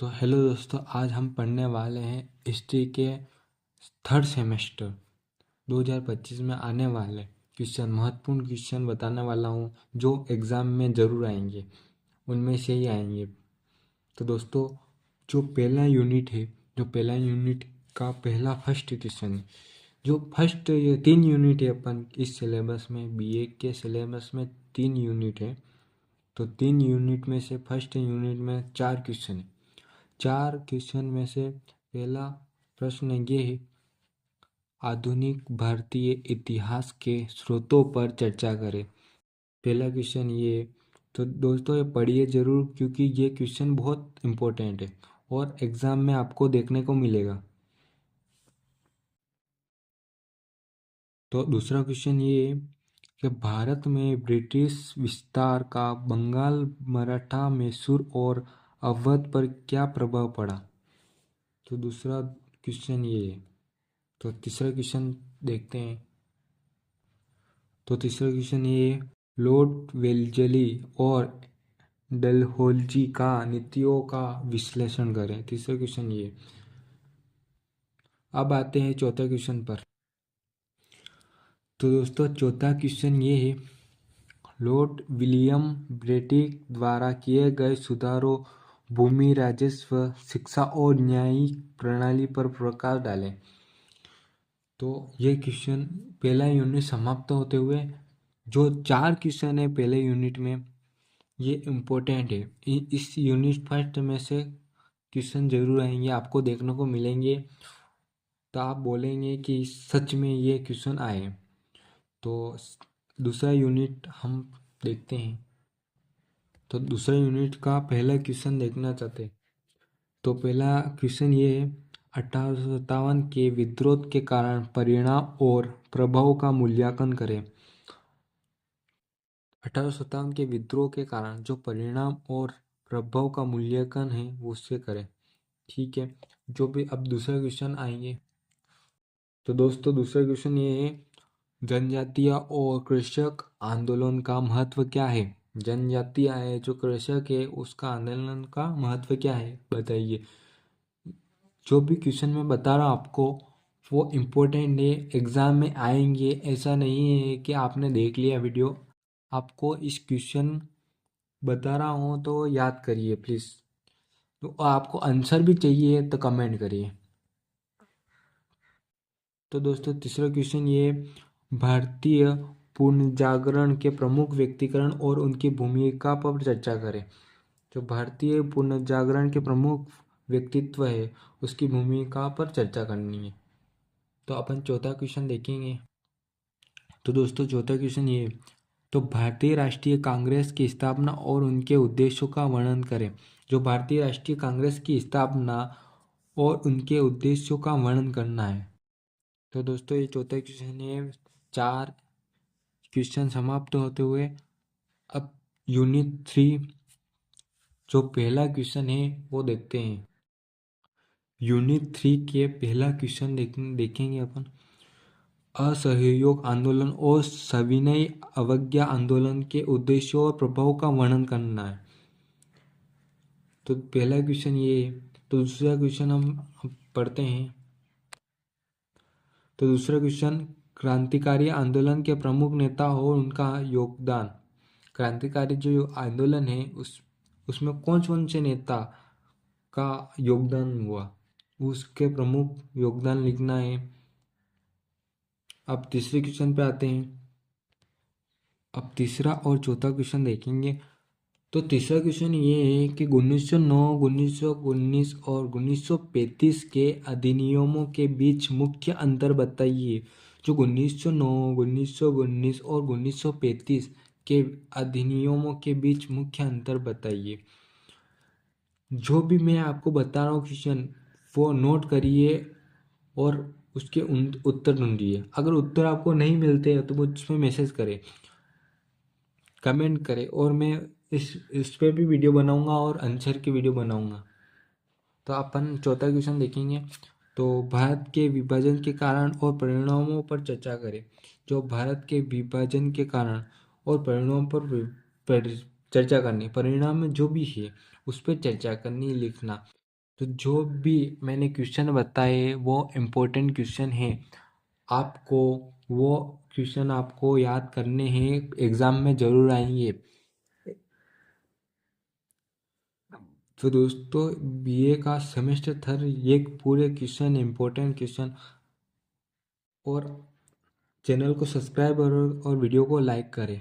तो हेलो दोस्तों, आज हम पढ़ने वाले हैं हिस्ट्री के थर्ड सेमेस्टर 2025 में आने वाले क्वेश्चन, महत्वपूर्ण क्वेश्चन बताने वाला हूँ जो एग्ज़ाम में ज़रूर आएंगे, उनमें से ही आएंगे। तो दोस्तों, जो पहला यूनिट का पहला फर्स्ट क्वेश्चन है, जो फर्स्ट ये 3 यूनिट है अपन इस सिलेबस में, बीए के सिलेबस में 3 यूनिट है। तो 3 यूनिट में से फर्स्ट यूनिट में 4 क्वेश्चन है। 4 क्वेश्चन में से पहला प्रश्न ये है, आधुनिक भारतीय इतिहास के स्रोतों पर चर्चा करें। पहला क्वेश्चन ये है। तो दोस्तों, ये पढ़िए ज़रूर, क्योंकि ये क्वेश्चन बहुत इम्पोर्टेंट है और एग्ज़ाम में आपको देखने को मिलेगा। तो दूसरा क्वेश्चन ये है कि भारत में ब्रिटिश विस्तार का बंगाल, मराठा, मैसूर और अवध पर क्या प्रभाव पड़ा। तो दूसरा क्वेश्चन ये है। तो तीसरा क्वेश्चन देखते हैं। तो तीसरा क्वेश्चन ये है, लॉर्ड वेल्लेस्ली और डलहौजी का नीतियों का विश्लेषण करें। तीसरा क्वेश्चन ये। अब आते हैं चौथा क्वेश्चन पर। तो दोस्तों, चौथा क्वेश्चन ये है, लॉर्ड विलियम बेंटिक द्वारा किए गए सुधारों, भूमि, राजस्व, शिक्षा और न्यायिक प्रणाली पर प्रकाश डालें। तो ये क्वेश्चन पहला यूनिट समाप्त होते हुए जो 4 क्वेश्चन है पहले यूनिट में, ये इम्पोर्टेंट है। इस यूनिट फर्स्ट में से क्वेश्चन जरूर आएंगे, आपको देखने को मिलेंगे। तो आप बोलेंगे कि सच में ये क्वेश्चन आए। तो दूसरा यूनिट हम देखते हैं। तो दूसरा यूनिट का पहला क्वेश्चन देखना चाहते हैं। तो पहला क्वेश्चन ये है, 1857 के विद्रोह के कारण, परिणाम और प्रभाव का मूल्यांकन करें। 1857 के विद्रोह के कारण जो परिणाम और प्रभाव का मूल्यांकन है वो उससे करें। ठीक है, जो भी अब दूसरा क्वेश्चन आएंगे। तो दोस्तों, दूसरा क्वेश्चन ये है, जनजातीय और कृषक आंदोलन का महत्व क्या है। जनजातीय है, जो कृषक है, उसका आंदोलन का महत्व क्या है, बताइए। जो भी क्वेश्चन मैं बता रहा हूँ आपको, वो इम्पोर्टेंट है, एग्ज़ाम में आएंगे। ऐसा नहीं है कि आपने देख लिया वीडियो, आपको इस क्वेश्चन बता रहा हूँ तो याद करिए प्लीज़। तो आपको आंसर भी चाहिए तो कमेंट करिए। तो दोस्तों, तीसरा क्वेश्चन ये, भारतीय पुनर्जागरण के प्रमुख व्यक्तिकरण और उनकी भूमिका पर चर्चा करें। जो भारतीय पुनर्जागरण के प्रमुख व्यक्तित्व है, उसकी भूमिका पर चर्चा करनी है। तो अपन चौथा क्वेश्चन देखेंगे। तो दोस्तों, चौथा क्वेश्चन ये, तो भारतीय राष्ट्रीय कांग्रेस की स्थापना और उनके उद्देश्यों का वर्णन करें। जो भारतीय राष्ट्रीय कांग्रेस की स्थापना और उनके उद्देश्यों का वर्णन करना है। तो दोस्तों, ये चौथा क्वेश्चन है। 4 क्वेश्चन समाप्त होते हुए अब यूनिट 3 जो पहला क्वेश्चन है वो देखते हैं। यूनिट 3 के पहला क्वेश्चन देखेंगे अपन, असहयोग आंदोलन और सविनय अवज्ञा आंदोलन के उद्देश्यों और प्रभाव का वर्णन करना है। तो पहला क्वेश्चन ये है। तो दूसरा क्वेश्चन हम पढ़ते हैं। तो दूसरा क्वेश्चन, क्रांतिकारी आंदोलन के प्रमुख नेता और उनका योगदान। क्रांतिकारी जो आंदोलन है उसमें कौन कौन से नेता का योगदान हुआ, उसके प्रमुख योगदान लिखना है। अब तीसरे क्वेश्चन पे आते हैं। अब तीसरा और चौथा क्वेश्चन देखेंगे। तो तीसरा क्वेश्चन ये है कि 1909, 1919 और 1935 के अधिनियमों के बीच मुख्य अंतर बताइए। जो 1909, 1919 और 1935 के अधिनियमों के बीच मुख्य अंतर बताइए। जो भी मैं आपको बता रहा हूँ क्वेश्चन, वो नोट करिए और उसके उत्तर ढूंढिए। अगर उत्तर आपको नहीं मिलते हैं तो मुझमें मैसेज करें, कमेंट करें, और मैं इस पे भी वीडियो बनाऊंगा और आंसर की वीडियो बनाऊंगा। तो अपन चौथा क्वेश्चन देखेंगे। तो भारत के विभाजन के कारण और परिणामों पर चर्चा करें। जो भारत के विभाजन के कारण और परिणामों पर चर्चा करनी, परिणाम में जो भी है उस पर चर्चा करनी, लिखना। तो जो भी मैंने क्वेश्चन बताए वो इम्पोर्टेंट क्वेश्चन है, आपको वो क्वेश्चन आपको याद करने हैं, एग्ज़ाम में ज़रूर आएंगे। तो दोस्तों बीए का सेमेस्टर थर्ड ये पूरे क्वेश्चन इम्पोर्टेंट क्वेश्चन, और चैनल को सब्सक्राइब और वीडियो को लाइक करें।